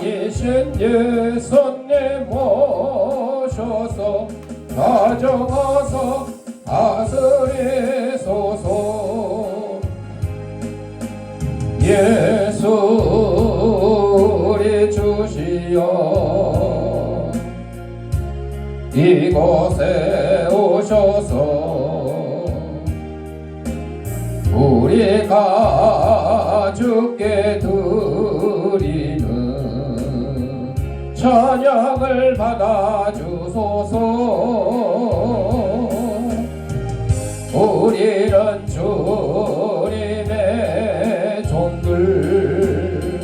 이신 예수님 모셔서 가정하사 다스리소서. 예수 우리 주시여 이곳에 오셔서 우리가 주께 드리는 찬양을 받아주소서. 우리는 주님의 종들,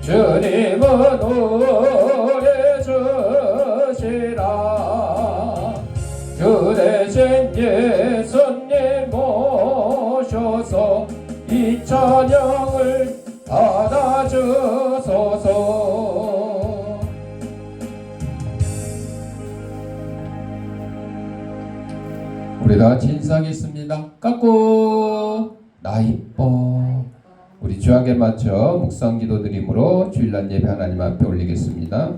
주님은 우리 주시라. 주 대신 예수님 모셔서 이 찬양을 받아주소서. 우리 다 같이 인사하겠습니다. 깎고 나 이뻐. 우리 주약에 맞춰 묵상 기도 드림으로 주일날 예배 하나님 앞에 올리겠습니다.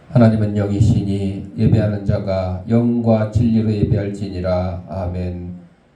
하나님은 영이시니 예배하는 자가 영과 진리로 예배할지니라. 아멘.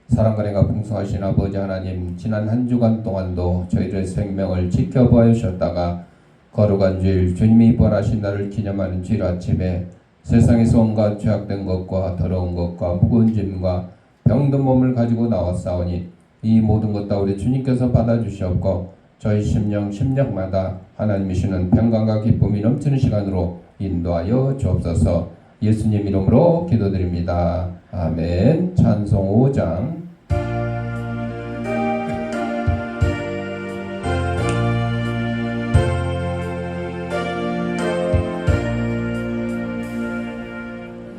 사랑과 은혜가 풍성하신 아버지 하나님, 지난 한 주간 동안도 저희들의 생명을 지켜보아 주셨다가 거룩한 주일 주님이 부활하신 날을 기념하는 주일 아침에 세상에서 온갖 죄악된 것과 더러운 것과 무거운 짐과 병든 몸을 가지고 나왔사오니 이 모든 것 다 우리 주님께서 받아주시옵고 저희 심령마다 하나님이시는 평강과 기쁨이 넘치는 시간으로 인도하여 주옵소서. 예수님 이름으로 기도드립니다. 아멘. 찬송 5장.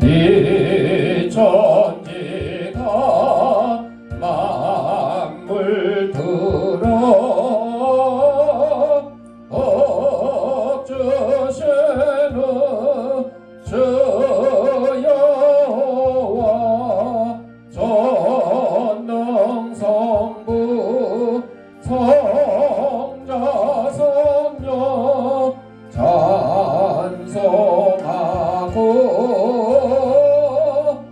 이 천지가 만물 들어 주 여호와 전능성부 성자 성령 찬송하고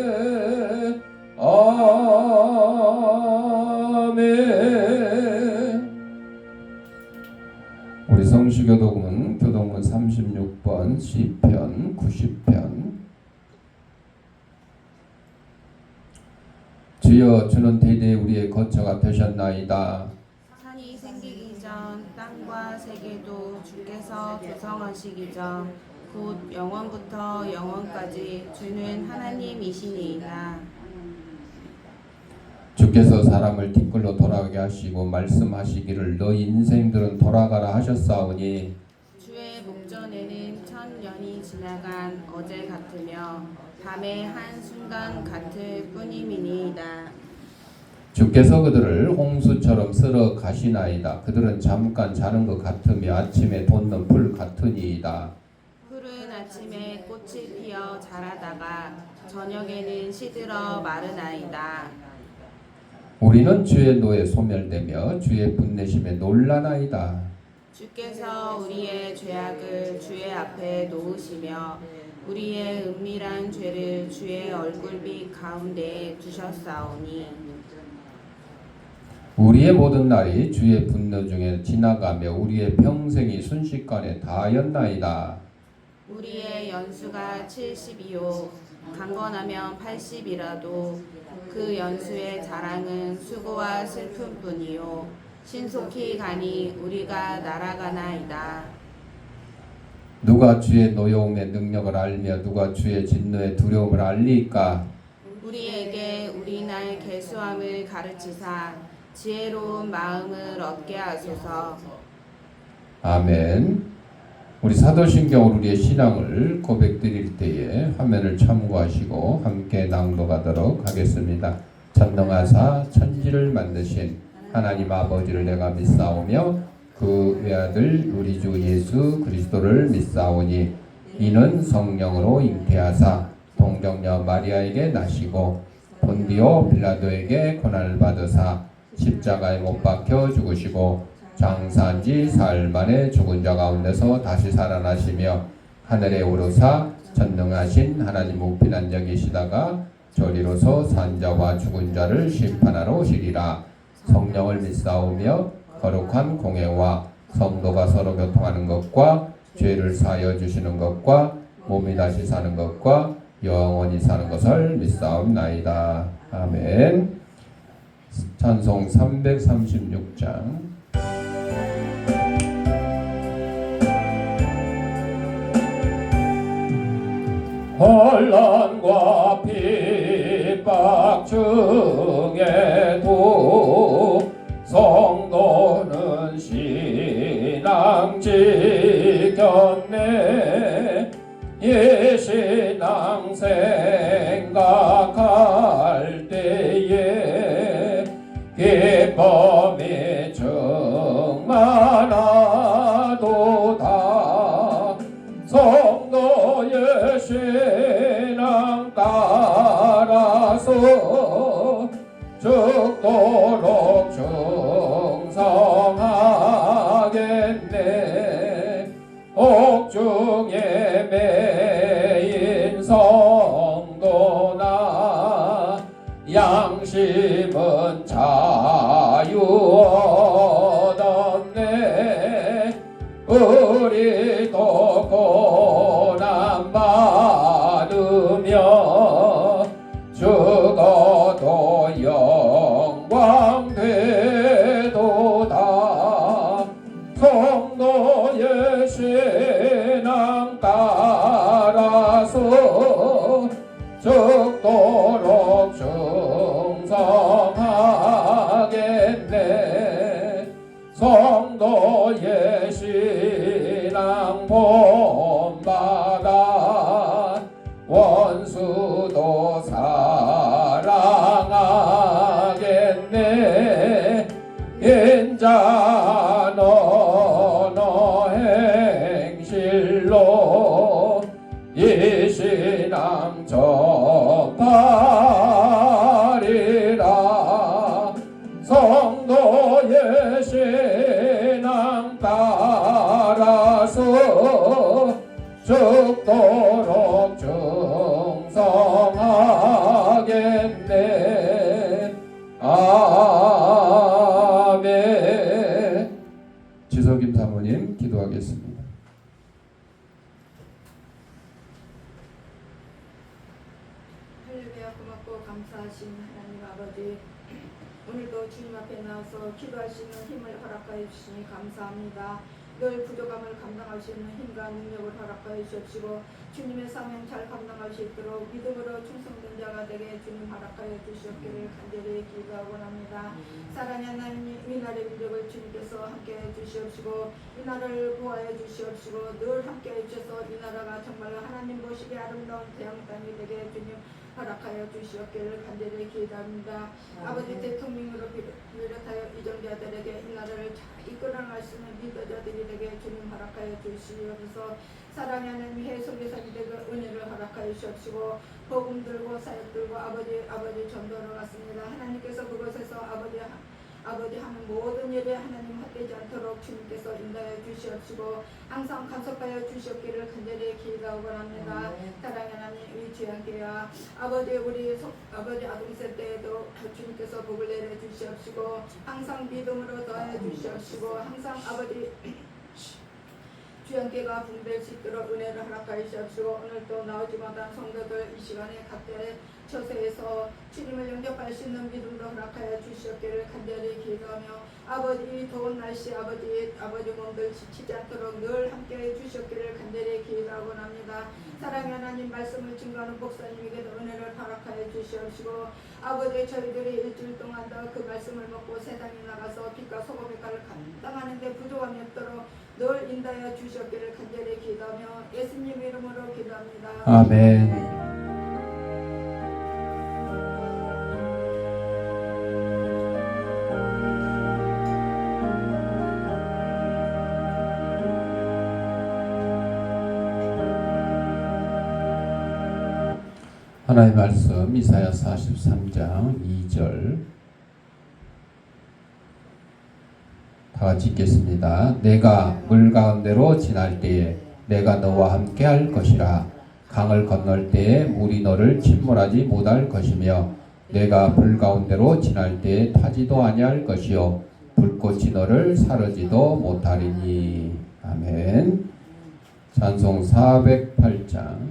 찬송하세. 아멘. 우리 성시교독은 교독문 36번 시편 90편. 주여 주는 대대 우리의 거처가 되셨나이다. 산이 생기기 전 땅과 세계도 주께서 조성하시기 전 곧 영원부터 영원까지 주는 하나님이시니이다. 주께서 사람을 티끌로 돌아가게 하시고 말씀하시기를 너희 인생들은 돌아가라 하셨사오니 주의 목전에는 천년이 지나간 어제 같으며 밤의 한순간 같을 뿐임이니이다. 주께서 그들을 홍수처럼 쓸어 가시나이다. 그들은 잠깐 자는 것 같으며 아침에 돋는 불 같으니이다. 푸른 아침에 꽃이 피어 자라다가 저녁에는 시들어 마르나이다. 우리는 주의 노에 소멸되며 주의 분내심에 놀라나이다. 주께서 우리의 죄악을 주의 앞에 놓으시며 우리의 은밀한 죄를 주의 얼굴빛 가운데에 두셨사오니 우리의 모든 날이 주의 분노 중에 지나가며 우리의 평생이 순식간에 다하였나이다. 우리의 연수가 70이요 강건하면 80이라도 그 연수의 자랑은 수고와 슬픔뿐이요 신속히 가니 우리가 날아가나이다. 누가 주의 노여움의 능력을 알며 누가 주의 진노의 두려움을 알리까? 우리에게 우리날 계수함을 가르치사 지혜로운 마음을 얻게 하소서. 아멘. 우리 사도신경으로 우리의 신앙을 고백드릴 때에 화면을 참고하시고 함께 낭독하도록 하겠습니다. 전능하사 천지를 만드신 하나님 아버지를 내가 믿사오며 그 외아들 우리 주 예수 그리스도를 믿사오니 이는 성령으로 잉태하사 동정녀 마리아에게 나시고 본디오 빌라도에게 고난을 받으사 십자가에 못 박혀 죽으시고 장사한 지 사흘 만에 죽은 자 가운데서 다시 살아나시며 하늘에 오르사 전능하신 하나님 우편 앉아 계시다가 저리로서 산자와 죽은 자를 심판하러 오시리라. 성령을 믿사오며 거룩한 공회와 성도가 서로 교통하는 것과 죄를 사하여 주시는 것과 몸이 다시 사는 것과 영원히 사는 것을 믿사옵나이다. 아멘. 찬송 336장. 혼란과 핍박 중에도 성도는 신앙 지켰네. 예신앙 생각할 때에 기쁨이 충만하도다. 성도의 신앙 따라서 죽도록 충성하겠네. 옥중에 매인 성도나 양심은 자유 얻었네. 우리도 고난 받으며 죽어도 영광 되도다. 성도의 신앙 따라서 죽도록 충성하겠네. 성도의 신앙 본받아 원수도 사랑하겠네. 인자 너너 행실로 이 신앙 전파리라. 성도의 신앙 따라서 죽도록 충성하겠네. 아멘. 지석임 사모님 기도하겠습니다. 할렐루야. 고맙고 감사하신 하나님 아버지, 오늘도 주님 앞에 나와서 기도할 수 있는 힘을 허락하여 주시니 감사합니다. 늘 부족함을 감당할 수 있는 힘과 능력을 허락하여 주시옵시고 주님의 사명 잘 감당할 수 있도록 믿음으로 충성된 자가 되게 주님 허락하여 주시옵기를 간절히 기도하고 합니다. 사랑의 하나님, 이 날의 민족을 주님께서 함께해 주시옵시고 이 나라를 보호해 주시옵시고 늘 함께해 주셔서 이 나라가 정말로 하나님 보시기에 아름다운 대양 땅이 되게 주님 허락하여 주시옵기를 간절히 기도합니다. 아버지 대통령으로 비롯하여 이정자들에게 이 나라를 잘 이끌어갈 수 있는 리더자들이 되게 주님 허락하여 주시옵소서. 사랑의 하나님, 해성교사님들에게 은혜를 허락하여 주시옵시고 복음 들고 사역 들고 아버지 전도로 갔습니다. 하나님께서 그곳에서 아버지 하는 모든 일에 하나님 헛되지 않도록 주님께서 인도하여 주시옵시고 항상 간섭하여 주시옵기를 간절히 기도하고 합니다. 사랑의 하나님, 이 주양교회와 아버지 우리 아버지 아동세 때에도 주님께서 복을 내려 주시옵시고 항상 믿음으로 더해 주시옵시고 항상 아버지 주양교회가 붕댈 수 있도록 은혜를 허락하여 주시옵시고 오늘도 나오지 못한 성도들 이 시간에 각자의 처소에서 주님을 영접할 수 있는 믿음도 허락하여 주시옵기를 간절히 기도하며 아버지 더운 날씨 아버지 몸들 지치지 않도록 늘 함께해 주시옵기를 간절히 기도하고 합니다. 사랑의 하나님, 말씀을 증거하는 목사님에게도 은혜를 허락하여 주시옵시고 아버지 저희들이 일주일 동안 더 그 말씀을 먹고 세상에 나가서 빛과 소금의 칼을 감당하는데 부족함이 없도록 늘 인도하여 주셨기를 간절히 기도하며 예수님 이름으로 기도합니다. 아멘. 하나님의 말씀 이사야 43장 2절 다 같이 읽겠습니다. 내가 물 가운데로 지날 때에 내가 너와 함께 할 것이라. 강을 건널 때에 물이 너를 침몰하지 못할 것이며 내가 불 가운데로 지날 때에 타지도 아니할 것이요 불꽃이 너를 사르지도 못하리니. 아멘. 찬송 408장.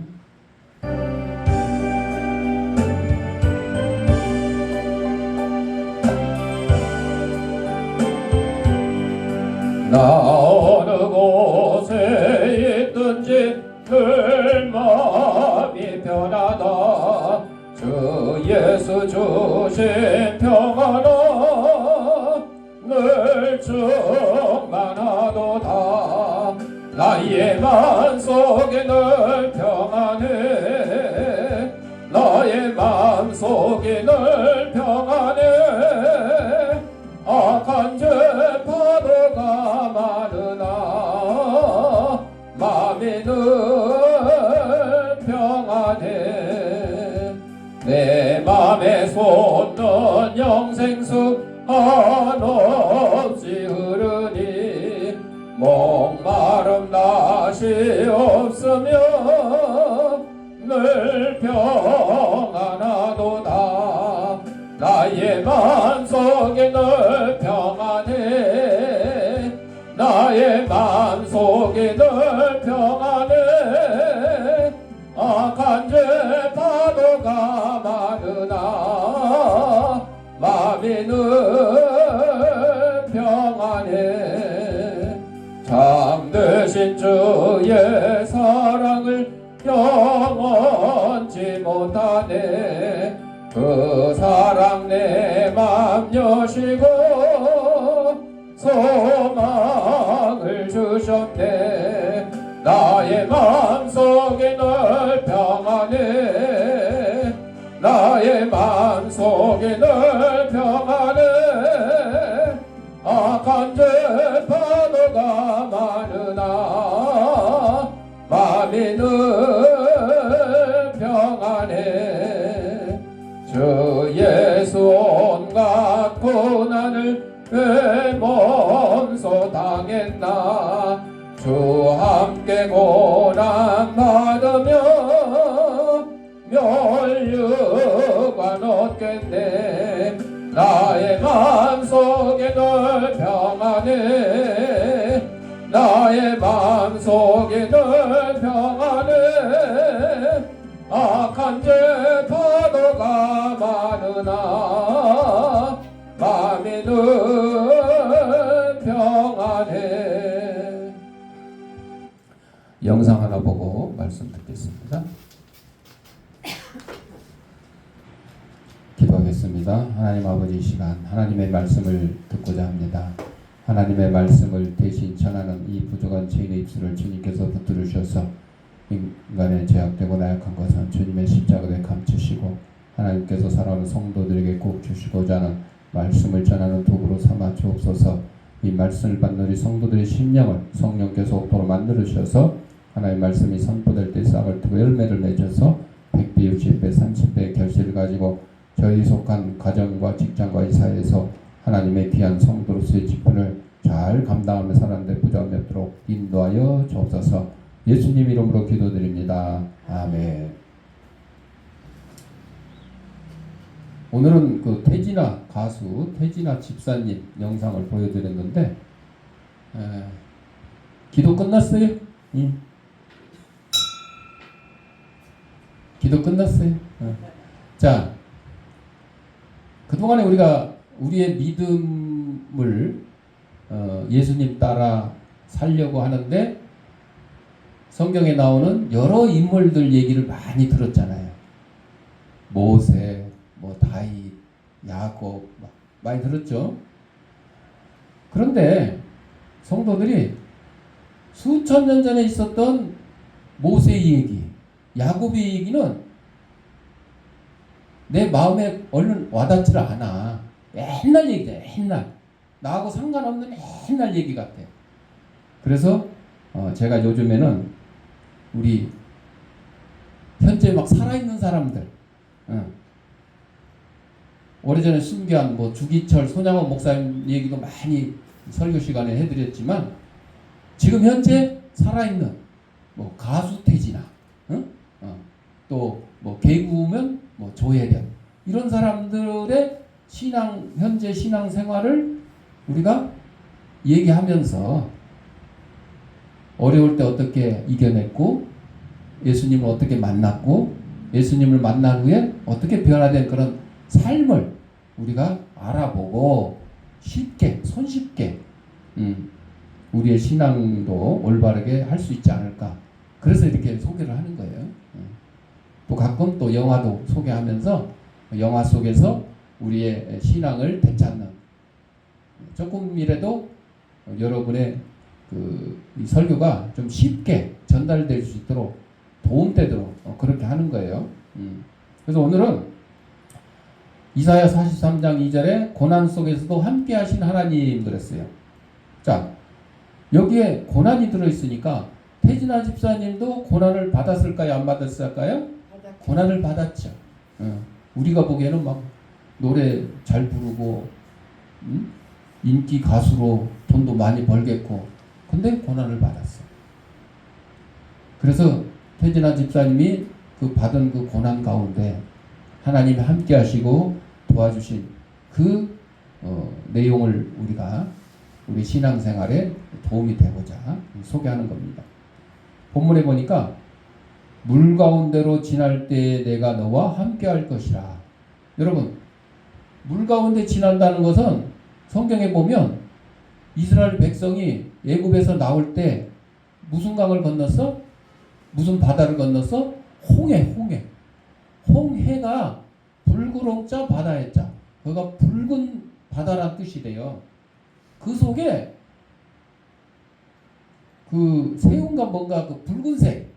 나 어느 곳에 있든지 늘 마음이 편하다. 주 예수 주신 평안아 늘 충만하도다. 나의 마음속에 늘 평안해. 나의 마음속에 늘 평안해. 악한 죄 파도가 많으나 마음이 늘 평안해. 내 맘에 솟는 영생수 한없이 흐르니 목마름 낯이 없으며 늘 평안하도다. 나의 마음속에 늘 평안해. 나의 마음속에 늘 평안해. 악한 죄 파도가 많으나 마음이 늘 평안해. 참되신 주의 사랑을 영원치 못하네. 그 사랑 내 맘 여시고 소망을 주셨네. 나의 마음속에 늘 평안해. 나의 마음속에 늘 평안해. 악한 죄 파도가 많으나 마음이 늘 평안해. 주 예수 온갖 고난을 왜 몸소 당했나. 주 함께 고난 받으며 멸류관 얻겠네. 나의 마음속에 늘 평안해. 나의 마음속에 늘 평안해. 악한 죄 파도가 많으나 마음이 늘 평안해. 영상 하나 보고 말씀 듣겠습니다. 기도하겠습니다. 하나님 아버지, 이 시간 하나님의 말씀을 듣고자 합니다. 하나님의 말씀을 대신 전하는 이 부족한 죄인의 입술을 주님께서 붙들어 주셔서 인간의 죄악되고 나약한 것은 주님의 십자가에 감추시고 하나님께서 사랑하는 성도들에게 꼭 주시고자 하는 말씀을 전하는 도구로 삼아 주옵소서. 이 말씀을 받는 우리 성도들의 심령을 성령께서 옥토로 만들어 주셔서 하나님의 말씀이 선포될 때 싹을 트고 열매를 맺어서 100배, 60배, 30배의 결실을 가지고 저희 속한 가정과 직장과 이 사회에서 하나님의 귀한 성도로서의 직분을 잘 감당하며 살아가는데 부족함이 없도록 인도하여 주옵소서. 예수님 이름으로 기도드립니다. 아멘. 오늘은 그 태진아 가수 태진아 집사님 영상을 보여드렸는데 기도 끝났어요? 응. 기도 끝났어요? 자, 그동안에 우리가 우리의 믿음을 예수님 따라 살려고 하는데 성경에 나오는 여러 인물들 얘기를 많이 들었잖아요. 모세, 다윗, 야곱 많이 들었죠. 그런데 성도들이 수천 년 전에 있었던 모세의 얘기, 야곱의 얘기는 내 마음에 얼른 와닿지를 않아. 옛날 얘기다, 옛날. 나하고 상관없는 옛날 얘기 같아. 그래서 제가 요즘에는 우리 현재 막 살아있는 사람들, 오래전에 순교한 뭐 주기철, 손양원 목사님 얘기도 많이 설교 시간에 해드렸지만 지금 현재 살아있는 뭐 가수 태진아, 또 뭐 개구면 뭐 조혜련, 이런 사람들의 신앙, 현재 신앙 생활을 우리가 얘기하면서 어려울 때 어떻게 이겨냈고, 예수님을 어떻게 만났고, 예수님을 만난 후에 어떻게 변화된 그런 삶을 우리가 알아보고 쉽게, 손쉽게 우리의 신앙도 올바르게 할 수 있지 않을까. 그래서 이렇게 소개를 하는 거예요. 또 가끔 또 영화도 소개하면서 영화 속에서 우리의 신앙을 되찾는, 조금이라도 여러분의 이 설교가 좀 쉽게 전달될 수 있도록 도움되도록 그렇게 하는 거예요. 그래서 오늘은 이사야 43장 2절에 고난 속에서도 함께 하신 하나님 그랬어요. 자, 여기에 고난이 들어있으니까 태진아 집사님도 고난을 받았을까요? 안 받았을까요? 고난을 받았죠. 우리가 보기에는 막 노래 잘 부르고 인기 가수로 돈도 많이 벌겠고, 근데 고난을 받았어요. 그래서 태진아 집사님이 그 받은 그 고난 가운데 하나님이 함께 하시고 도와주신 그 내용을 우리가 우리 신앙생활에 도움이 되고자 소개하는 겁니다. 본문에 보니까 물 가운데로 지날 때에 내가 너와 함께 할 것이라. 여러분, 물 가운데 지난다는 것은 성경에 보면 이스라엘 백성이 애굽에서 나올 때 무슨 강을 건넜어? 무슨 바다를 건넜어? 홍해가 붉으롱자 바다였자. 그가 붉은 바다란 뜻이 돼요. 그 속에 그 새우인가 뭔가 그 붉은색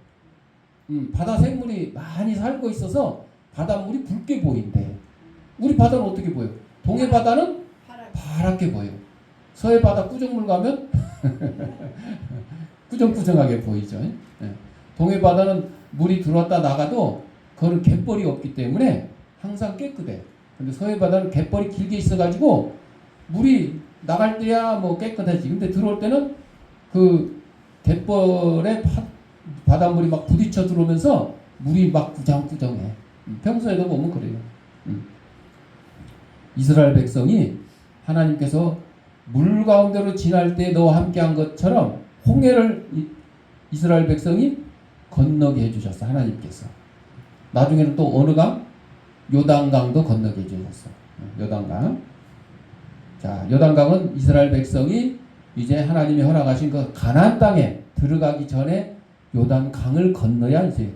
바다 생물이 많이 살고 있어서 바닷물이 붉게 보인대. 우리 바다는 어떻게 보여? 동해 바다는 파랗게 보여. 서해 바다 꾸정물 가면 꾸정꾸정하게 보이죠. 동해 바다는 물이 들어왔다 나가도 그거는 갯벌이 없기 때문에 항상 깨끗해. 근데 서해 바다는 갯벌이 길게 있어가지고 물이 나갈 때야 뭐 깨끗하지. 근데 들어올 때는 그 갯벌에 바닷물이 막 부딪혀 들어오면서 물이 막 꾸정꾸정해. 평소에도 보면 그래요. 이스라엘 백성이 하나님께서 물 가운데로 지날 때 너와 함께한 것처럼 홍해를 이스라엘 백성이 건너게 해주셨어. 하나님께서. 나중에는 또 어느 강? 요단강도 건너게 해주셨어. 요단강. 자, 요단강은 이스라엘 백성이 이제 하나님이 허락하신 그 가나안 땅에 들어가기 전에 요단강을 건너야 이제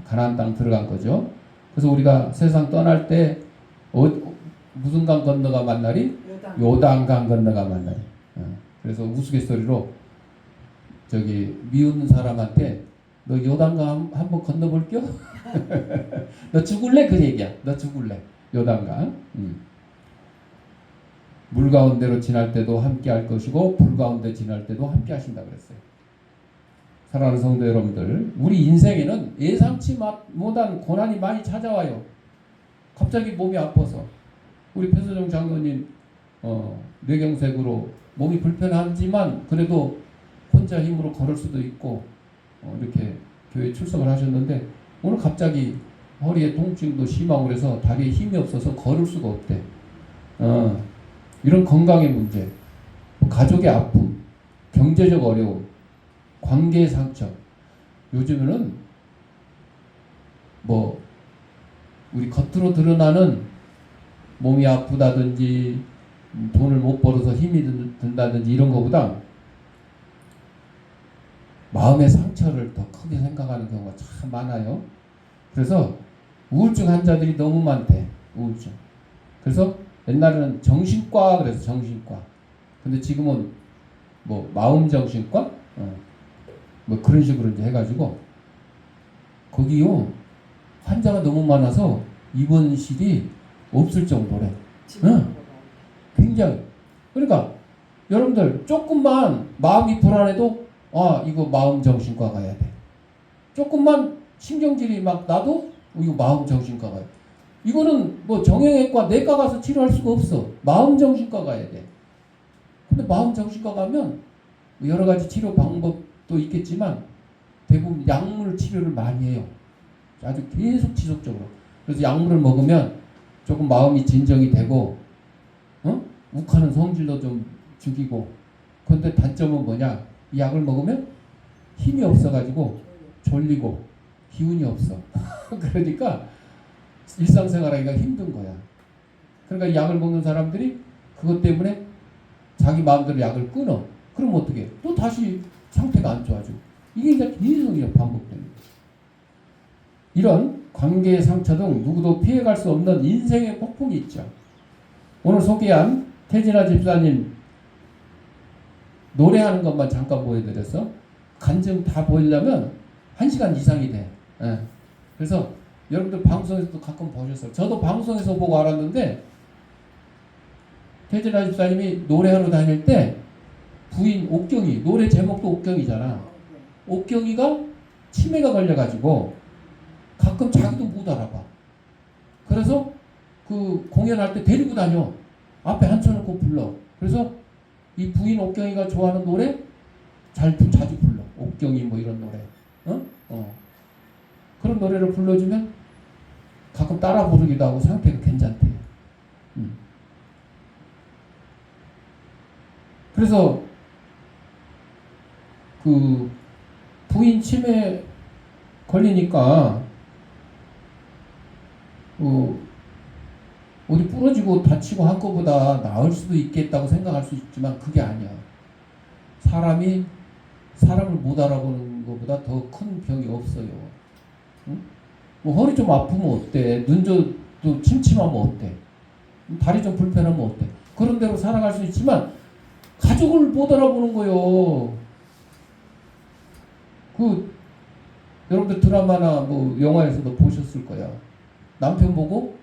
가나안 땅 들어간 거죠. 그래서 우리가 세상 떠날 때 무슨 강 건너가 만나리? 요단강 건너가 만나리. 그래서 우스갯소리로 저기 미운 사람한테 너 요단강 한번 건너볼게요? 너 죽을래? 그 얘기야. 너 죽을래? 요단강. 물 가운데로 지날 때도 함께 할 것이고 불 가운데 지날 때도 함께 하신다 그랬어요. 사랑하는 성도 여러분들, 우리 인생에는 예상치 못한 고난이 많이 찾아와요. 갑자기 몸이 아파서 우리 표소정 장로님 뇌경색으로 몸이 불편하지만 그래도 혼자 힘으로 걸을 수도 있고 이렇게 교회 출석을 하셨는데 오늘 갑자기 허리에 통증도 심하고 그래서 다리에 힘이 없어서 걸을 수가 없대. 이런 건강의 문제, 가족의 아픔, 경제적 어려움, 관계의 상처. 요즘에는 뭐 우리 겉으로 드러나는 몸이 아프다든지 돈을 못 벌어서 힘이 든다든지 이런 것보다 마음의 상처를 더 크게 생각하는 경우가 참 많아요. 그래서 우울증 환자들이 너무 많대. 우울증. 그래서 옛날에는 정신과 그래서 정신과. 근데 지금은 뭐 마음정신과? 뭐 그런 식으로 이제 해가지고 거기요 환자가 너무 많아서 입원실이 없을 정도래. 응. 굉장히. 그러니까 여러분들 조금만 마음이 불안해도 이거 마음정신과 가야 돼. 조금만 신경질이 막 나도 이거 마음정신과 가야 돼. 이거는 뭐 정형외과 내과 가서 치료할 수가 없어. 마음정신과 가야 돼. 근데 마음정신과 가면 여러 가지 치료 방법도 있겠지만 대부분 약물 치료를 많이 해요. 아주 계속 지속적으로. 그래서 약물을 먹으면 조금 마음이 진정이 되고 욱하는 성질도 좀 죽이고. 그런데 단점은 뭐냐? 이 약을 먹으면 힘이 없어가지고 졸리고 기운이 없어. 그러니까 일상생활하기가 힘든 거야. 그러니까 이 약을 먹는 사람들이 그것 때문에 자기 마음대로 약을 끊어. 그럼 어떻게? 또 다시 상태가 안 좋아져. 이게 이제 계속 반복되는 거야. 이런 관계의 상처 등 누구도 피해갈 수 없는 인생의 폭풍이 있죠. 오늘 소개한 태진아 집사님 노래하는 것만 잠깐 보여드려서 간증 다 보이려면 1시간 이상이 돼. 그래서 여러분들 방송에서도 가끔 보셨어요. 저도 방송에서 보고 알았는데 태진아 집사님이 노래하러 다닐 때 부인 옥경이, 노래 제목도 옥경이잖아. 옥경이가 치매가 걸려가지고 가끔 자기도 못 알아봐. 그래서 그 공연할 때 데리고 다녀. 앞에 앉혀놓고 불러. 그래서 이 부인 옥경이가 좋아하는 노래 자주 불러. 옥경이 뭐 이런 노래. 그런 노래를 불러주면 가끔 따라 부르기도 하고 상태가 괜찮대요. 그래서 그 부인 치매 걸리니까 어디 부러지고 다치고 한 것보다 나을 수도 있겠다고 생각할 수 있지만 그게 아니야. 사람이 사람을 못 알아보는 것보다 더 큰 병이 없어요. 응? 뭐 허리 좀 아프면 어때? 눈도 침침하면 어때? 다리 좀 불편하면 어때? 그런 대로 살아갈 수 있지만 가족을 못 알아보는 거요. 여러분들 드라마나 뭐 영화에서도 보셨을 거야. 남편 보고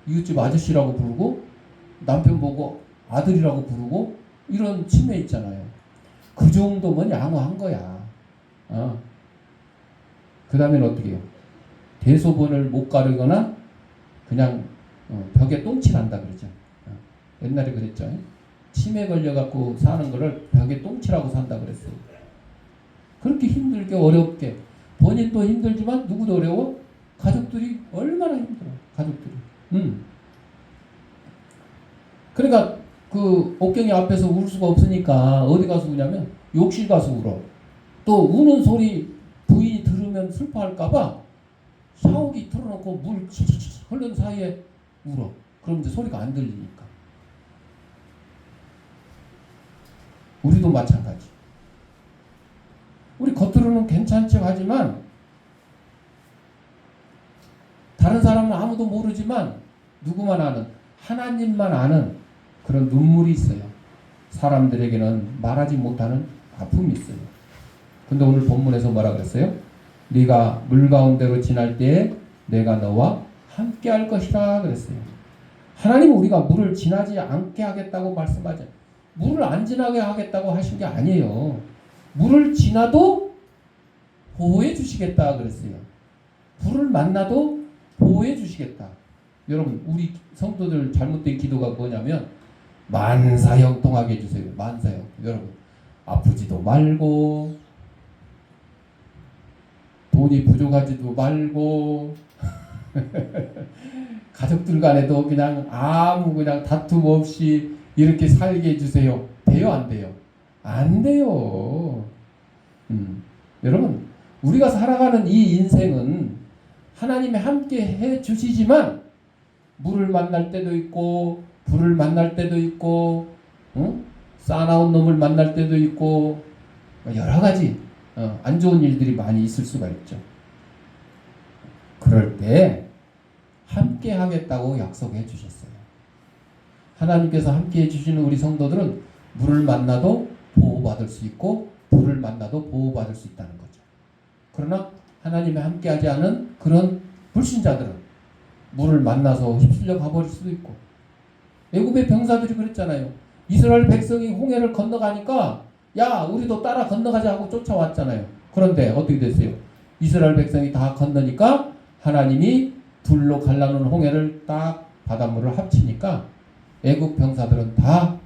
이웃집 아저씨라고 부르고 남편 보고 아들이라고 부르고 이런 치매 있잖아요. 그 정도면 양호한 거야. 그 다음에는 어떻게 해요? 대소변을 못 가르거나 그냥 벽에 똥칠한다 그러죠. 옛날에 그랬죠. 치매 걸려갖고 사는 거를 벽에 똥칠하고 산다 그랬어요. 그렇게 힘들게 어렵게 본인도 힘들지만 누구도 어려워? 가족들이 얼마나 힘들어. 가족들이. 그러니까 그 옥경이 앞에서 울 수가 없으니까 어디 가서 우냐면 욕실 가서 울어. 또 우는 소리 부인이 들으면 슬퍼할까봐 샤워기 틀어놓고 물 치치치 흐르는 사이에 울어. 그럼 이제 소리가 안 들리니까. 우리도 마찬가지. 우리 겉으로는 괜찮은 척 하지만 다른 사람은 아무도 모르지만 누구만 아는, 하나님만 아는 그런 눈물이 있어요. 사람들에게는 말하지 못하는 아픔이 있어요. 근데 오늘 본문에서 뭐라 그랬어요? 네가 물 가운데로 지날 때에 내가 너와 함께 할 것이라 그랬어요. 하나님은 우리가 물을 지나지 않게 하겠다고 말씀하죠. 물을 안 지나게 하겠다고 하신 게 아니에요. 물을 지나도 보호해 주시겠다 그랬어요. 불을 만나도 보호해 주시겠다. 여러분 우리 성도들 잘못된 기도가 뭐냐면 만사형통하게 해주세요. 만사형. 여러분 아프지도 말고 돈이 부족하지도 말고 가족들 간에도 그냥 아무 그냥 다툼 없이 이렇게 살게 해주세요. 돼요 안 돼요? 안 돼요. 여러분 우리가 살아가는 이 인생은 하나님이 함께 해주시지만 물을 만날 때도 있고 불을 만날 때도 있고 싸나운 놈을 만날 때도 있고 여러 가지 안 좋은 일들이 많이 있을 수가 있죠. 그럴 때 함께 하겠다고 약속해 주셨어요. 하나님께서 함께 해주시는 우리 성도들은 물을 만나도 보호받을 수 있고 불을 만나도 보호받을 수 있다는 거죠. 그러나 하나님이 함께하지 않은 그런 불신자들은 물을 만나서 휩쓸려 가버릴 수도 있고, 애굽의 병사들이 그랬잖아요. 이스라엘 백성이 홍해를 건너가니까 야 우리도 따라 건너가자 하고 쫓아왔잖아요. 그런데 어떻게 됐어요? 이스라엘 백성이 다 건너니까 하나님이 둘로 갈라놓은 홍해를 딱 바닷물을 합치니까 애굽 병사들은 다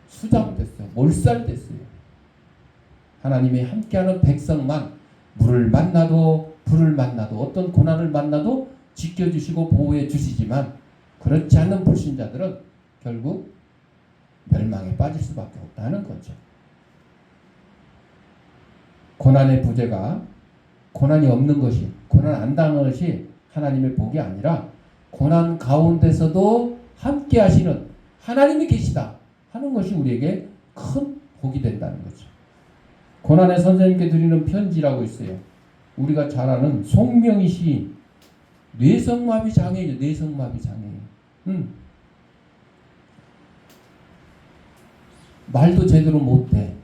수장됐어요. 몰살됐어요. 하나님이 함께하는 백성만 물을 만나도 불을 만나도 어떤 고난을 만나도 지켜주시고 보호해 주시지만, 그렇지 않는 불신자들은 결국 멸망에 빠질 수밖에 없다는 거죠. 고난의 부재가 고난이 없는 것이, 고난 안 당하는 것이 하나님의 복이 아니라 고난 가운데서도 함께 하시는 하나님이 계시다 하는 것이 우리에게 큰 복이 된다는 거죠. 고난의 선생님께 드리는 편지라고 있어요. 우리가 잘 아는 송명희 시인, 뇌성마비 장애인이죠. 뇌성마비 장애인. 말도 제대로 못해.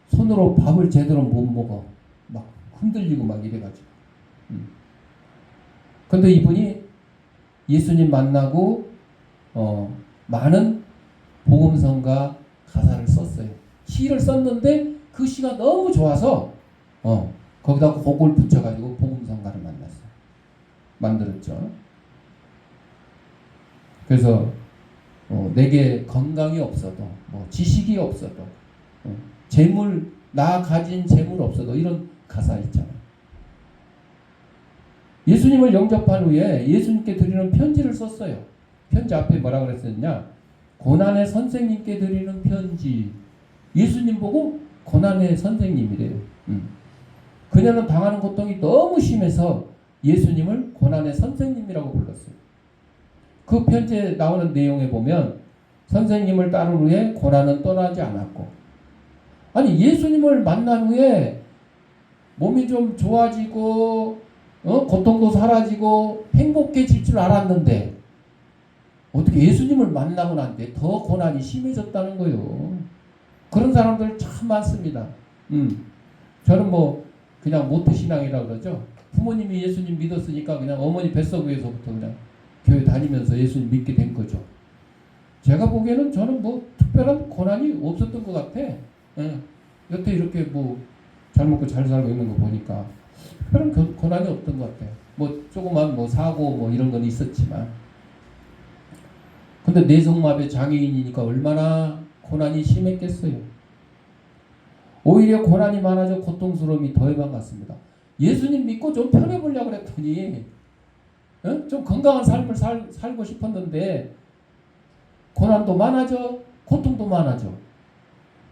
손으로 밥을 제대로 못 먹어. 막 흔들리고 막 이래가지고. 근데 이분이 예수님 만나고 많은 복음성가 가사를 썼어요. 시를 썼는데 그 시가 너무 좋아서 거기다 곡을 붙여가지고 복음성가를 만들었죠. 그래서 내게 건강이 없어도, 뭐 지식이 없어도, 재물, 나 가진 재물 없어도, 이런 가사 있잖아요. 예수님을 영접한 후에 예수님께 드리는 편지를 썼어요. 편지 앞에 뭐라 그랬었냐? 고난의 선생님께 드리는 편지. 예수님 보고 고난의 선생님이래요. 그녀는 당하는 고통이 너무 심해서 예수님을 고난의 선생님이라고 불렀어요. 그 편지에 나오는 내용에 보면 선생님을 따른 후에 고난은 떠나지 않았고, 아니 예수님을 만난 후에 몸이 좀 좋아지고 고통도 사라지고 행복해질 줄 알았는데 어떻게 예수님을 만나고 난 뒤에 더 고난이 심해졌다는 거예요. 그런 사람들 참 많습니다. 저는 뭐 그냥 모태신앙이라고 그러죠. 부모님이 예수님 믿었으니까 그냥 어머니 뱃속에서부터 그냥 교회 다니면서 예수님 믿게 된 거죠. 제가 보기에는 저는 뭐 특별한 고난이 없었던 것 같아. 여태 이렇게 뭐 잘 먹고 잘 살고 있는 거 보니까 특별한 고난이 없던 것 같아. 뭐 조그만 뭐 사고 뭐 이런 건 있었지만. 근데 뇌성마비 장애인이니까 얼마나 고난이 심했겠어요. 오히려 고난이 많아져 고통스러움이 더해만 갔습니다. 예수님 믿고 좀 편해보려고 그랬더니 좀 건강한 삶을 살고 싶었는데 고난도 많아져, 고통도 많아져.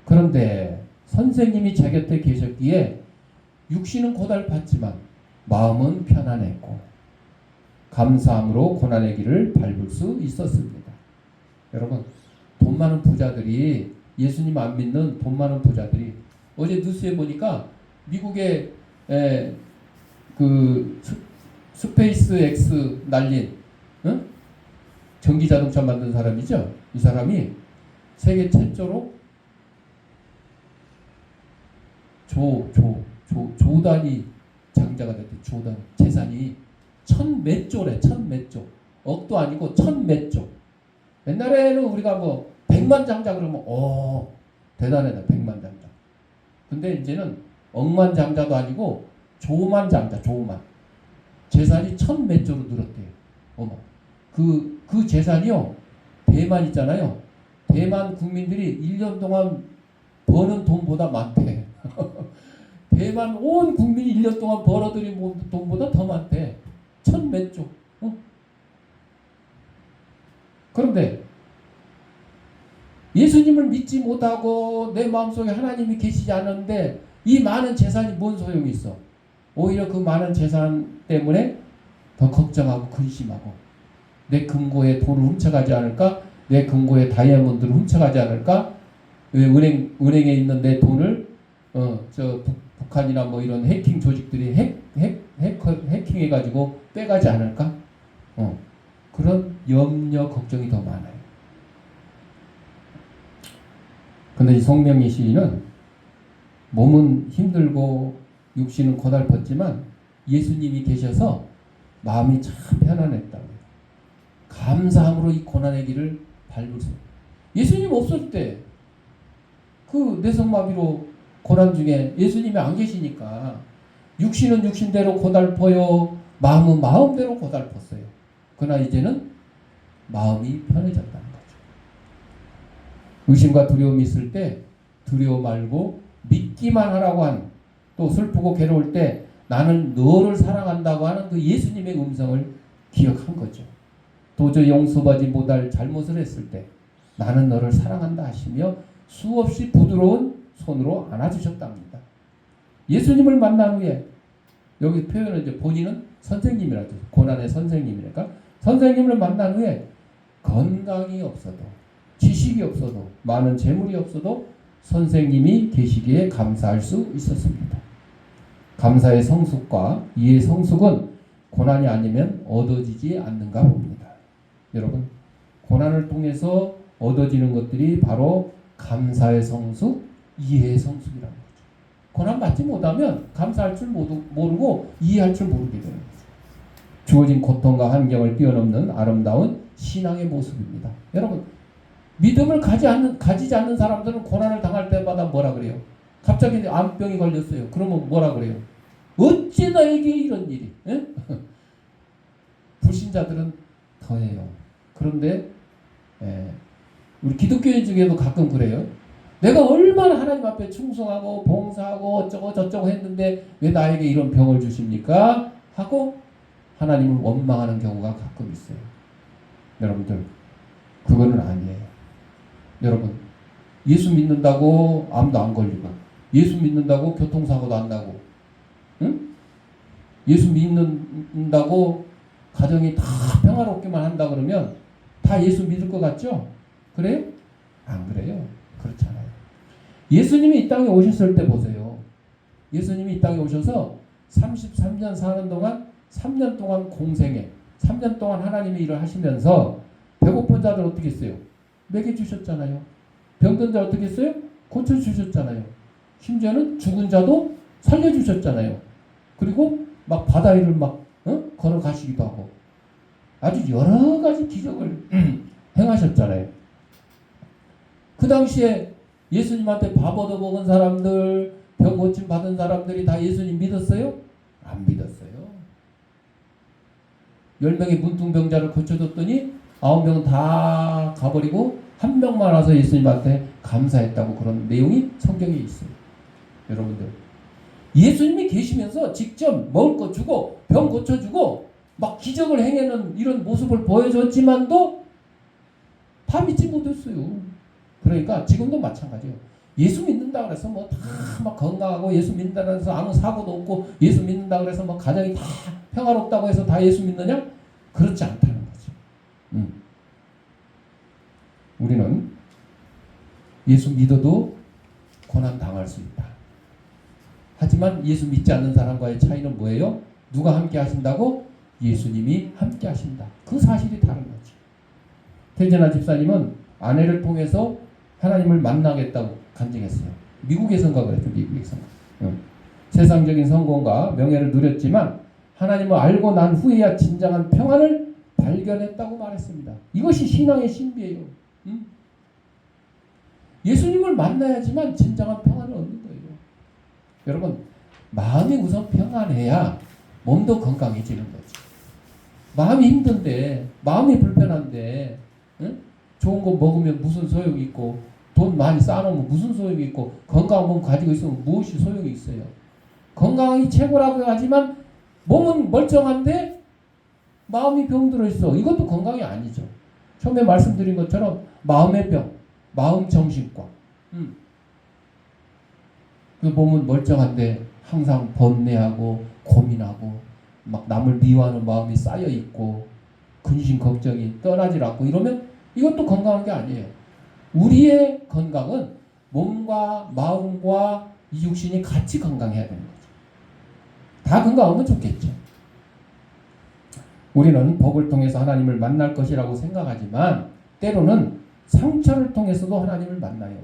그런데 선생님이 제 곁에 계셨기에 육신은 고달팠지만 마음은 편안했고 감사함으로 고난의 길을 밟을 수 있었습니다. 여러분, 돈 많은 부자들이, 예수님 안 믿는 돈 많은 부자들이, 어제 뉴스에 보니까 미국의 그 스페이스 X 날린 전기 자동차 만든 사람이죠. 이 사람이 세계 최초로 조 단위 장자가 됐대. 조 단위 재산이 몇 조래. 몇 조. 억도 아니고 몇 조. 옛날에는 우리가 뭐 100만 장자 그러면 대단하다. 100만 장자. 근데 이제는 억만 장자도 아니고 조만 장자. 조만. 재산이 몇 조로 늘었대요. 그 재산이요. 대만 있잖아요. 대만 국민들이 1년 동안 버는 돈보다 많대. 대만 온 국민이 1년 동안 벌어들인 돈보다 더 많대. 몇 조. 그런데 예수님을 믿지 못하고 내 마음속에 하나님이 계시지 않는데 이 많은 재산이 뭔 소용이 있어. 오히려 그 많은 재산 때문에 더 걱정하고 근심하고, 내 금고에 돈을 훔쳐가지 않을까? 내 금고에 다이아몬드를 훔쳐가지 않을까? 왜 은행에 있는 내 돈을 북한이나 뭐 이런 해킹 조직들이 해킹해가지고 빼가지 않을까? 그런 염려, 걱정이 더 많아요. 근데 이 송명희 시인은 몸은 힘들고 육신은 고달팠지만 예수님이 계셔서 마음이 참 편안했다고. 감사함으로 이 고난의 길을 밟을 수. 예수님 없을 때 그 뇌성마비로 고난 중에 예수님이 안 계시니까 육신은 육신대로 고달퍼요. 마음은 마음대로 고달팠어요. 그러나 이제는 마음이 편해졌다는 거죠. 의심과 두려움이 있을 때 두려워 말고 믿기만 하라고 한, 또 슬프고 괴로울 때 나는 너를 사랑한다고 하는 그 예수님의 음성을 기억한 거죠. 도저히 용서받지 못할 잘못을 했을 때 나는 너를 사랑한다 하시며 수없이 부드러운 손으로 안아주셨답니다. 예수님을 만난 후에, 여기 표현은 이제 본인은 선생님이라죠. 고난의 선생님이니까 선생님을 만난 후에 건강이 없어도, 지식이 없어도, 많은 재물이 없어도 선생님이 계시기에 감사할 수 있었습니다. 감사의 성숙과 이해의 성숙은 고난이 아니면 얻어지지 않는가 봅니다. 여러분, 고난을 통해서 얻어지는 것들이 바로 감사의 성숙, 이해의 성숙이라는 거죠. 고난 받지 못하면 감사할 줄 모르고 이해할 줄 모르게 되는 거죠. 주어진 고통과 환경을 뛰어넘는 아름다운 신앙의 모습입니다. 여러분, 믿음을 가지지 않는 사람들은 고난을 당할 때마다 뭐라 그래요? 갑자기 암병이 걸렸어요. 그러면 뭐라 그래요? 어찌 나에게 이런 일이? 불신자들은 더해요. 그런데 우리 기독교인 중에도 가끔 그래요. 내가 얼마나 하나님 앞에 충성하고 봉사하고 어쩌고 저쩌고 했는데 왜 나에게 이런 병을 주십니까? 하고 하나님을 원망하는 경우가 가끔 있어요. 여러분들, 그거는 아니에요. 여러분, 예수 믿는다고 암도 안 걸리고, 예수 믿는다고 교통사고도 안 나고, 응? 예수 믿는다고 가정이 다 평화롭게만 한다 그러면 다 예수 믿을 것 같죠? 그래요? 안 그래요. 그렇잖아요. 예수님이 이 땅에 오셨을 때 보세요. 예수님이 이 땅에 오셔서 33년 사는 동안 3년 동안 공생에 3년 동안 하나님의 일을 하시면서 배고픈 자들 어떻게 했어요? 먹여주셨잖아요. 병든 자 어떻게 했어요? 고쳐주셨잖아요. 심지어는 죽은 자도 살려주셨잖아요. 그리고 막 바다 위를 막 걸어가시기도 하고 아주 여러 가지 기적을 행하셨잖아요. 그 당시에 예수님한테 밥 얻어먹은 사람들, 병 고침 받은 사람들이 다 예수님 믿었어요? 안 믿었어요. 10명의 문둥병자를 고쳐줬더니 9명은 다 가버리고 1명만 와서 예수님한테 감사했다고 그런 내용이 성경에 있어요. 여러분들, 예수님이 계시면서 직접 먹을 거 주고 병 고쳐주고 막 기적을 행하는 이런 모습을 보여줬지만도 다 믿지 못했어요. 그러니까 지금도 마찬가지예요. 예수 믿는다 그래서 뭐 다 막 건강하고, 예수 믿는다 그래서 아무 사고도 없고, 예수 믿는다 그래서 뭐 가정이 다 평화롭다고 해서 다 예수 믿느냐? 그렇지 않다는 거죠. 우리는 예수 믿어도 고난 당할 수 있다. 하지만 예수 믿지 않는 사람과의 차이는 뭐예요? 누가 함께 하신다고? 예수님이 함께 하신다. 그 사실이 다른 거죠. 태진아 집사님은 아내를 통해서 하나님을 만나겠다고 간증했어요. 미국에선가 그랬죠. 미국에선가. 세상적인 성공과 명예를 누렸지만 하나님을 알고 난 후에야 진정한 평안을 발견했다고 말했습니다. 이것이 신앙의 신비예요. 예수님을 만나야지만 진정한 평안을 얻는 거예요. 여러분, 마음이 우선 평안해야 몸도 건강해지는 거죠. 마음이 힘든데, 마음이 불편한데, 좋은 거 먹으면 무슨 소용이 있고, 돈 많이 쌓아놓으면 무슨 소용이 있고, 건강한 몸 가지고 있으면 무엇이 소용이 있어요. 건강이 최고라고 하지만 몸은 멀쩡한데 마음이 병들어 있어. 이것도 건강이 아니죠. 처음에 말씀드린 것처럼 마음의 병, 마음 정신과. 그 몸은 멀쩡한데 항상 번뇌하고 고민하고 막 남을 미워하는 마음이 쌓여 있고 근심 걱정이 떠나질 않고 이러면 이것도 건강한 게 아니에요. 우리의 건강은 몸과 마음과 이 육신이 같이 건강해야 되는 거죠. 다 건강하면 좋겠죠. 우리는 복을 통해서 하나님을 만날 것이라고 생각하지만 때로는 상처를 통해서도 하나님을 만나요.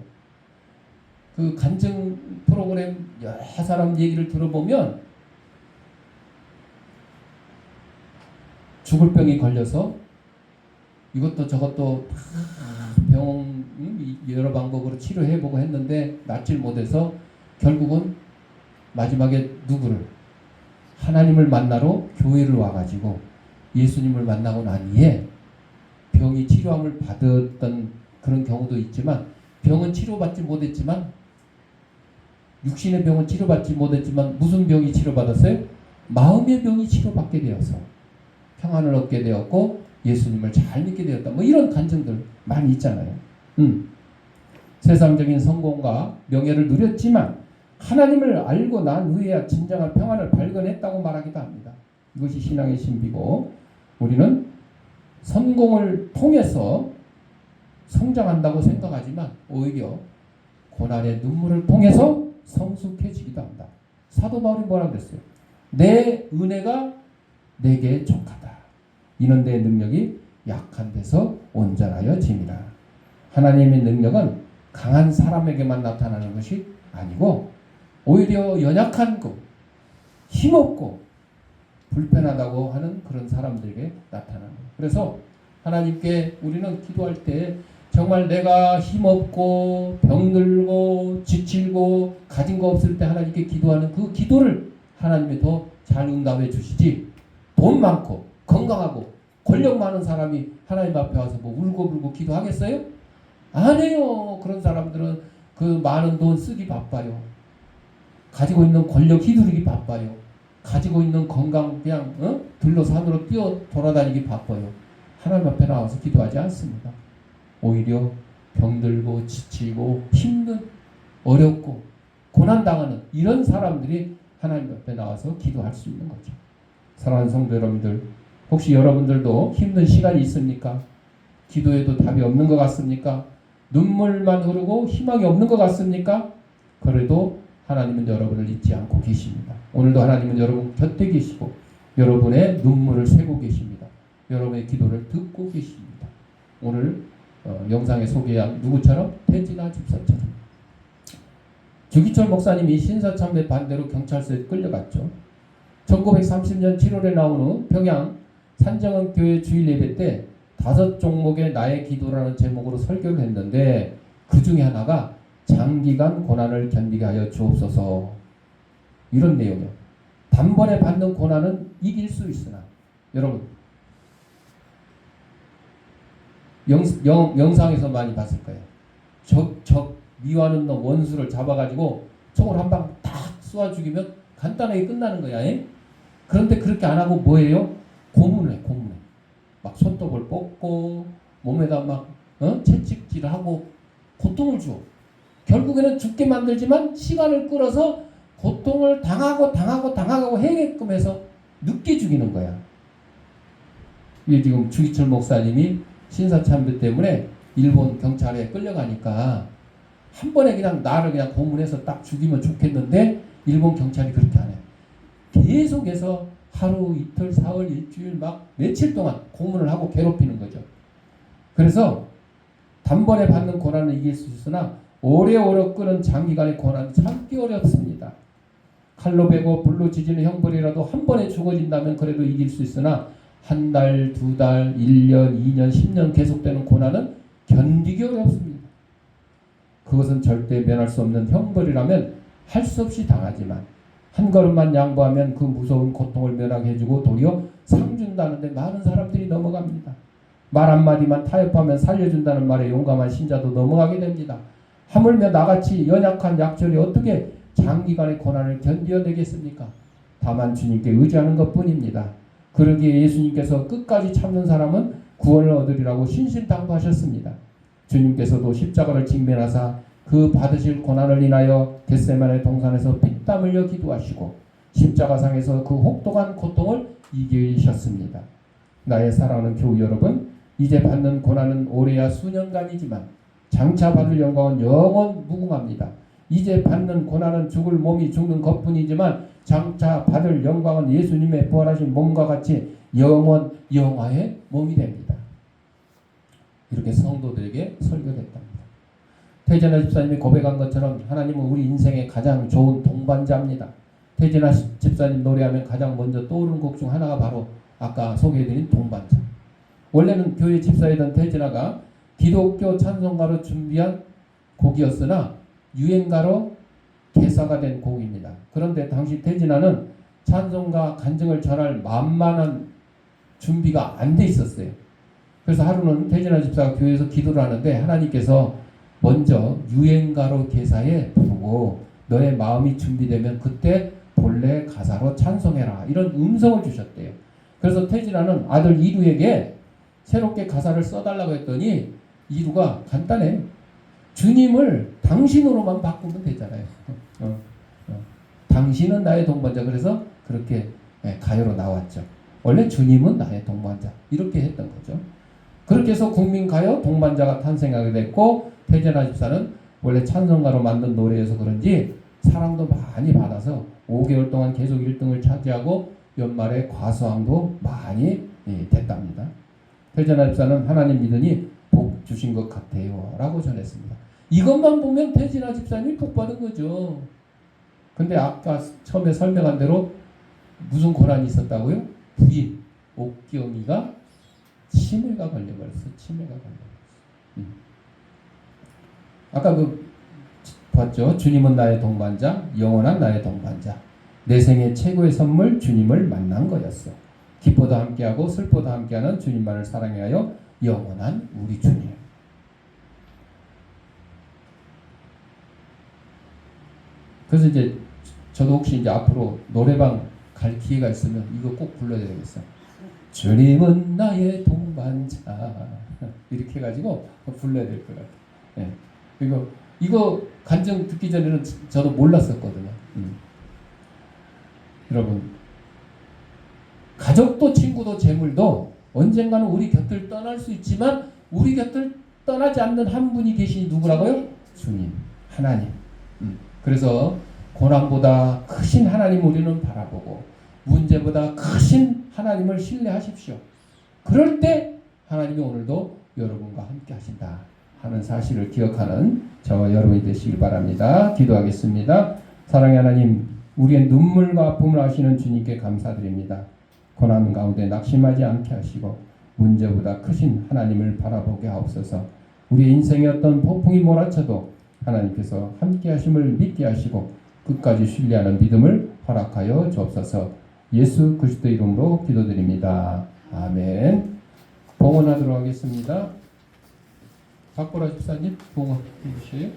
그 간증 프로그램 여러 사람 얘기를 들어보면 죽을 병이 걸려서 이것도 저것도 다 병원 여러 방법으로 치료해보고 했는데 낫질 못해서 결국은 마지막에 누구를 하나님을 만나러 교회를 와가지고 예수님을 만나고 난 이에 병이 치료함을 받았던 그런 경우도 있지만 병은 치료받지 못했지만 육신의 병은 치료받지 못했지만 무슨 병이 치료받았어요? 마음의 병이 치료받게 되어서 평안을 얻게 되었고 예수님을 잘 믿게 되었다. 뭐 이런 간증들 많이 있잖아요. 세상적인 성공과 명예를 누렸지만 하나님을 알고 난 후에야 진정한 평안을 발견했다고 말하기도 합니다. 이것이 신앙의 신비고 우리는 성공을 통해서 성장한다고 생각하지만 오히려 고난의 눈물을 통해서 성숙해지기도 합니다. 사도 바울이 뭐라 그랬어요? 내 은혜가 내게 족하다. 이는 내 능력이 약한 데서 온전하여 짐이라. 하나님의 능력은 강한 사람에게만 나타나는 것이 아니고 오히려 연약한 것, 힘없고 불편하다고 하는 그런 사람들에게 나타나는 거예요. 그래서 하나님께 우리는 기도할 때 정말 내가 힘없고 병들고 지치고 가진 거 없을 때 하나님께 기도하는 그 기도를 하나님이 더 잘 응답해 주시지, 돈 많고 건강하고 권력 많은 사람이 하나님 앞에 와서 뭐 울고불고 기도하겠어요? 안 해요. 그런 사람들은 그 많은 돈 쓰기 바빠요. 가지고 있는 권력 휘두르기 바빠요. 가지고 있는 건강 그냥 들러 산으로 뛰어 돌아다니기 바빠요. 하나님 앞에 나와서 기도하지 않습니다. 오히려 병들고 지치고 힘든 어렵고 고난당하는 이런 사람들이 하나님 앞에 나와서 기도할 수 있는 거죠. 사랑하는 성도 여러분들, 혹시 여러분들도 힘든 시간이 있습니까? 기도해도 답이 없는 것 같습니까? 눈물만 흐르고 희망이 없는 것 같습니까? 그래도 하나님은 여러분을 잊지 않고 계십니다. 오늘도 하나님은 여러분 곁에 계시고 여러분의 눈물을 세고 계십니다. 여러분의 기도를 듣고 계십니다. 오늘 영상에 소개한 누구처럼? 태진아 집사처럼. 주기철 목사님이 신사참배 반대로 경찰서에 끌려갔죠. 1930년 7월에 나온 후 평양 산정원 교회 주일 예배 때 5종목의 나의 기도라는 제목으로 설교를 했는데 그 중에 하나가 장기간 고난을 견디게 하여 주옵소서, 이런 내용이에요. 단번에 받는 고난은 이길 수 있으나 여러분 영상에서 많이 봤을 거예요. 적 미워하는 놈 원수를 잡아가지고 총을 한 방 딱 쏘아 죽이면 간단하게 끝나는 거야. 그런데 그렇게 안 하고 뭐예요? 고문해. 막 손톱을 뽑고 몸에다 막 채찍질을 하고 고통을 줘. 결국에는 죽게 만들지만 시간을 끌어서 고통을 당하고 해게끔 해서 늦게 죽이는 거야. 이게 지금 주기철 목사님이 신사참배 때문에 일본 경찰에 끌려가니까 한 번에 그냥 나를 그냥 고문해서 딱 죽이면 좋겠는데 일본 경찰이 그렇게 안 해. 계속해서 하루, 이틀, 사흘, 일주일 막 며칠 동안 고문을 하고 괴롭히는 거죠. 그래서 단번에 받는 고난은 이길 수 있으나 오래오래 끄는 장기간의 고난은 참기 어렵습니다. 칼로 베고 불로 지지는 형벌이라도 한 번에 죽어진다면 그래도 이길 수 있으나 한 달, 두 달, 1년, 2년, 10년 계속되는 고난은 견디기 어렵습니다. 그것은 절대 면할 수 없는 형벌이라면 할 수 없이 당하지만 한 걸음만 양보하면 그 무서운 고통을 면하게 해주고 도리어 상 준다는데 많은 사람들이 넘어갑니다. 말 한마디만 타협하면 살려준다는 말에 용감한 신자도 넘어가게 됩니다. 하물며 나같이 연약한 약졸이 어떻게 장기간의 고난을 견뎌내겠습니까? 다만 주님께 의지하는 것뿐입니다. 그러기에 예수님께서 끝까지 참는 사람은 구원을 얻으리라고 신신당부하셨습니다. 주님께서도 십자가를 직면하사 그 받으실 고난을 인하여 겟세마네 동산에서 피땀 흘려 기도하시고 십자가상에서 그 혹독한 고통을 이기셨습니다. 나의 사랑하는 교우 여러분, 이제 받는 고난은 올해야 수년간이지만 장차 받을 영광은 영원 무궁합니다. 이제 받는 고난은 죽을 몸이 죽는 것뿐이지만 장차 받을 영광은 예수님의 부활하신 몸과 같이 영원 영화의 몸이 됩니다. 이렇게 성도들에게 설교됐답니다. 태진아 집사님이 고백한 것처럼 하나님은 우리 인생의 가장 좋은 동반자입니다. 태진아 집사님 노래하면 가장 먼저 떠오르는 곡 중 하나가 바로 아까 소개해드린 동반자. 원래는 교회 집사이던 태진아가 기독교 찬송가로 준비한 곡이었으나 유행가로 개사가 된 곡입니다. 그런데 당시 태진아는 찬송가 간증을 전할 만만한 준비가 안 돼 있었어요. 그래서 하루는 태진아 집사가 교회에서 기도를 하는데 하나님께서 먼저 유행가로 개사해 부르고 너의 마음이 준비되면 그때 본래 가사로 찬송해라, 이런 음성을 주셨대요. 그래서 태진아는 아들 이루에게 새롭게 가사를 써달라고 했더니 이루가 간단해. 주님을 당신으로만 바꾸면 되잖아요. 당신은 나의 동반자. 그래서 그렇게 가요로 나왔죠. 원래 주님은 나의 동반자, 이렇게 했던 거죠. 그렇게 해서 국민가요 동반자가 탄생하게 됐고, 태진아 집사는 원래 찬송가로 만든 노래여서 그런지 사랑도 많이 받아서 5개월 동안 계속 1등을 차지하고 연말에 과수왕도 많이 됐답니다. 태진아 집사는 하나님 믿으니 복 주신 것 같아요 라고 전했습니다. 이것만 보면 태진아 집사님이 복 받은 거죠. 근데 아까 처음에 설명한 대로 무슨 고난이 있었다고요? 부인 옥기영이가 치매가 걸려버렸어. 치매가 걸려버렸어. 아까 봤죠? 주님은 나의 동반자, 영원한 나의 동반자. 내 생의 최고의 선물 주님을 만난 거였어. 기뻐도 함께하고 슬퍼도 함께하는 주님만을 사랑하여 영원한 우리 주님. 그래서 이제 저도 혹시 이제 앞으로 노래방 갈 기회가 있으면 이거 꼭 불러야 되겠어. 주님은 나의 동반자, 이렇게 해가지고 불러야 될 것 같아요. 예. 이거 간증 듣기 전에는 저도 몰랐었거든요. 여러분, 가족도 친구도 재물도 언젠가는 우리 곁을 떠날 수 있지만 우리 곁을 떠나지 않는 한 분이 계시니 누구라고요? 주님, 하나님. 그래서 고난보다 크신 하나님 우리는 바라보고 문제보다 크신 하나님을 신뢰하십시오. 그럴 때 하나님이 오늘도 여러분과 함께 하신다 하는 사실을 기억하는 저와 여러분이 되시길 바랍니다. 기도하겠습니다. 사랑의 하나님, 우리의 눈물과 아픔을 아시는 주님께 감사드립니다. 고난 가운데 낙심하지 않게 하시고 문제보다 크신 하나님을 바라보게 하옵소서. 우리의 인생에 어떤 폭풍이 몰아쳐도 하나님께서 함께 하심을 믿게 하시고 끝까지 신뢰하는 믿음을 허락하여 주옵소서. 예수 그리스도 이름으로 기도드립니다. 아멘. 봉헌하도록 하겠습니다. 박보라 집사님 봉헌 해주세요.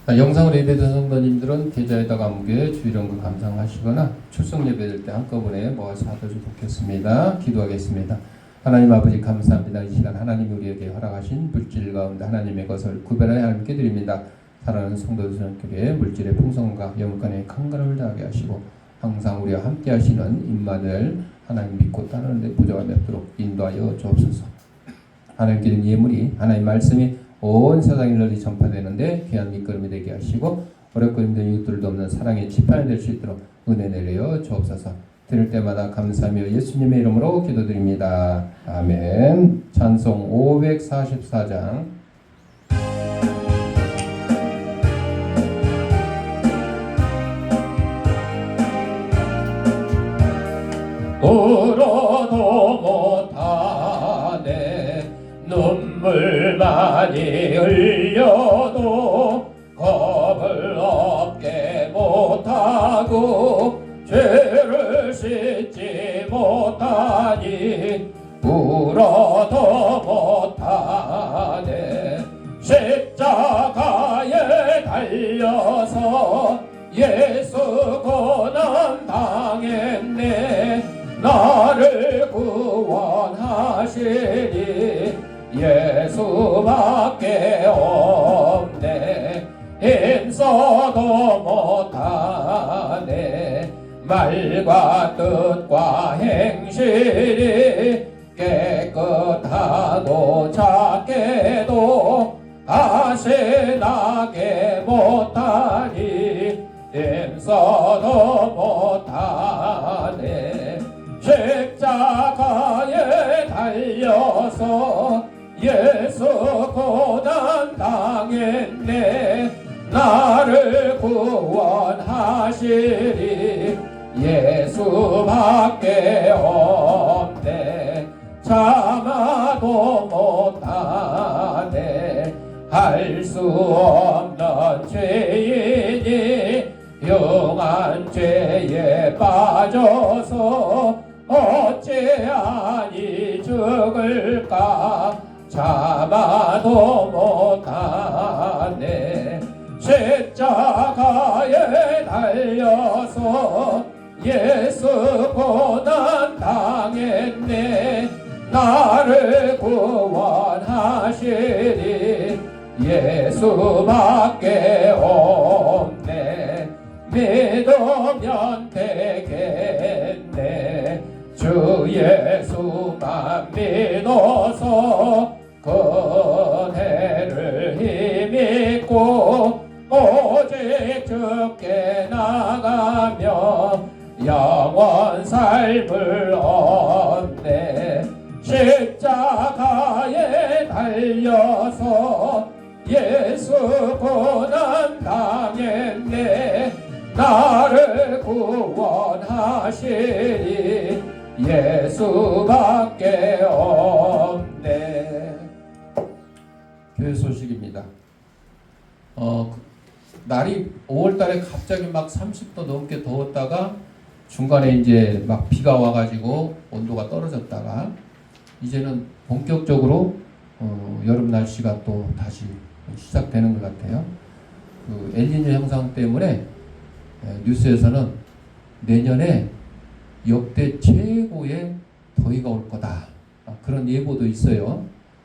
영상을 예배드린 성도님들은 계좌에다 감게 주일연금 감상하시거나 출석 예배될 때 한꺼번에 모아서 하도록 좋겠습니다. 기도하겠습니다. 하나님 아버지 감사합니다. 이 시간 하나님이 우리에게 허락하신 물질 가운데 하나님의 것을 구별하여 하나님께 드립니다. 사랑하는 성도들의 물질의 풍성과 영권의 강건함을 다하게 하시고 항상 우리와 함께 하시는 임마누엘 하나님 믿고 따르는 데 부족함이 없도록 인도하여 주옵소서. 하나님께 드린 예물이 하나님 말씀이 온 세상에 널리 전파되는데 귀한 밑거름이 되게 하시고 어렵고 힘든 이웃들도 없는 사랑의 지판이 될 수 있도록 은혜 내려 주옵소서. 들을 때마다 감사하며 예수님의 이름으로 기도드립니다. 아멘. 찬송 544장. 울어도 못하네 눈물 많이 흘려도 겁을 없게 못하고 죄를 씻지 못하니 울어도 못하네 십자가에 달려서 예수 고난 당했네 나를 구원하시니 예수밖에 없네 힘써도 못하네 말과 뜻과 행실이 깨끗하고 작게도 아신하게 못하니 힘써도 못하네 달려서 예수 고난 당했네. 나를 구원하시리 예수밖에 없네. 참아도 못하네. 할 수 없는 죄이니 영한 죄에 빠져서 어찌하니 죽을까. 참아도 못하네. 십자가에 달려서 예수 고난 당했네. 나를 구원하시리 예수밖에 없네. 믿으면 되겠네. 주 예수만 믿어서 그대를 힘입고 오직 주께 나가며 영원 삶을 얻네. 십자가에 달려서 예수 고난 당했네. 나를 구원하시리 예수밖에 없네. 교회 소식입니다. 날이 5월달에 갑자기 막 30도 넘게 더웠다가 중간에 이제 막 비가 와가지고 온도가 떨어졌다가 이제는 본격적으로 여름 날씨가 또 다시 시작되는 것 같아요. 그 엘니뇨 현상 때문에 뉴스에서는 내년에 역대 최고의 더위가 올 거다. 그런 예보도 있어요.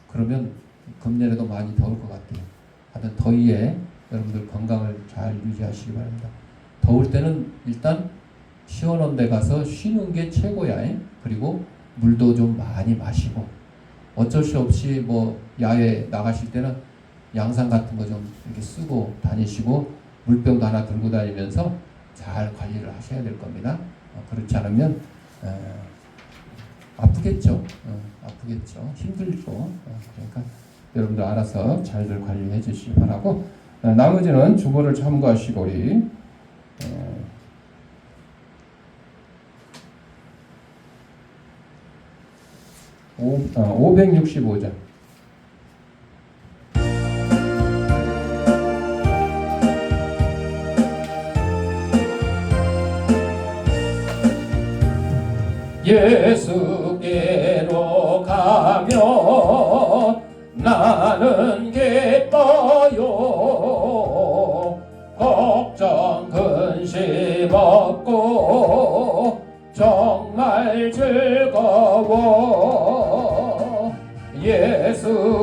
그러면 금년에도 많이 더울 것 같아요. 하여튼 더위에 여러분들 건강을 잘 유지하시기 바랍니다. 더울 때는 일단 시원한 데 가서 쉬는 게 최고야. 그리고 물도 좀 많이 마시고 어쩔 수 없이 뭐 야외 나가실 때는 양산 같은 거 좀 이렇게 쓰고 다니시고 물병도 하나 들고 다니면서 잘 관리를 하셔야 될 겁니다. 그렇지 않으면 아프겠죠. 아프겠죠. 힘들죠. 그러니까 여러분들 알아서 잘들 관리해 주시기 바라고, 나머지는 주보를 참고하시고 우리 565장 예수께로 가며 나는 기뻐요. 걱정 근심 없고 정말 즐거워. 예수께로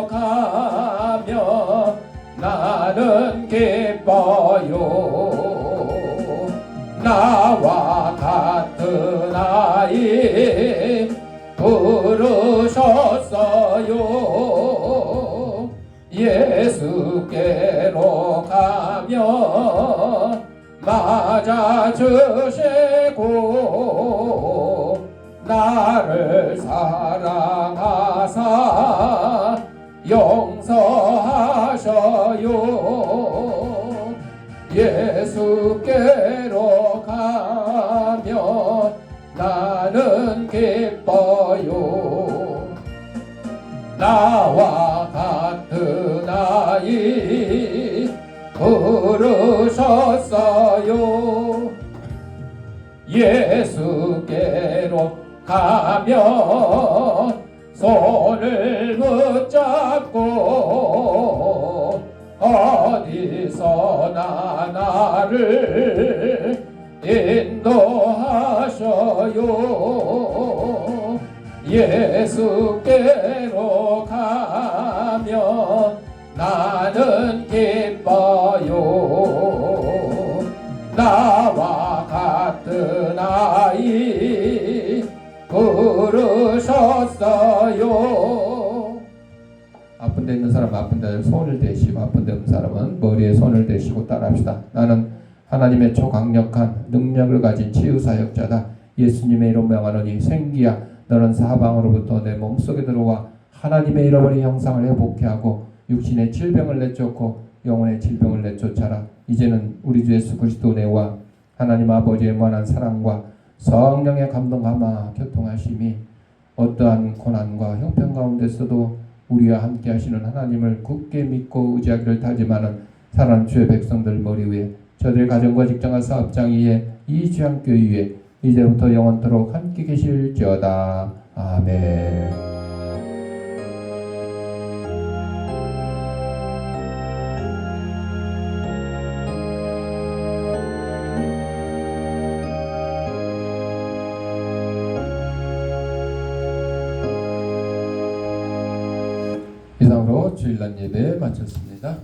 가며 나는 기뻐요. 나와 같은 아이 부르셨어요. 예수께로 가며 맞아주시고 나를 사랑하사 용서하셔요. 예수께로 가며 나는 기뻐요. 나와 같은 아이 부르셨어요. 예수께로 가며 손을 붙잡고 어디서나 나를 인도하셔요. 예수께로 가며 나는 기뻐요. 나와 같은 아이 부르셨어요. 아픈 데 있는 사람 아픈 데 손을 대시고, 아픈 데 없는 사람은 머리에 손을 대시고 따라합시다. 나는 하나님의 초강력한 능력을 가진 치유사역자다. 예수님의 이름 명하노니 생기야 너는 사방으로부터 내 몸속에 들어와 하나님의 잃어버린 형상을 회복케 하고 육신의 질병을 내쫓고 영혼의 질병을 내쫓아라. 이제는 우리 주 예수 그리스도 내와 하나님 아버지의 무한한 사랑과 성령의 감동하마 교통하심이 어떠한 고난과 형편 가운데서도 우리와 함께 하시는 하나님을 굳게 믿고 의지하기를 다짐하는 사랑하는 주의 백성들 머리 위에 저들의 가정과 직장과 사업장 위에 이 주양교회 위에 이제부터 영원토록 함께 계실지어다. 아멘. 이상으로 주일날 예배 마쳤습니다.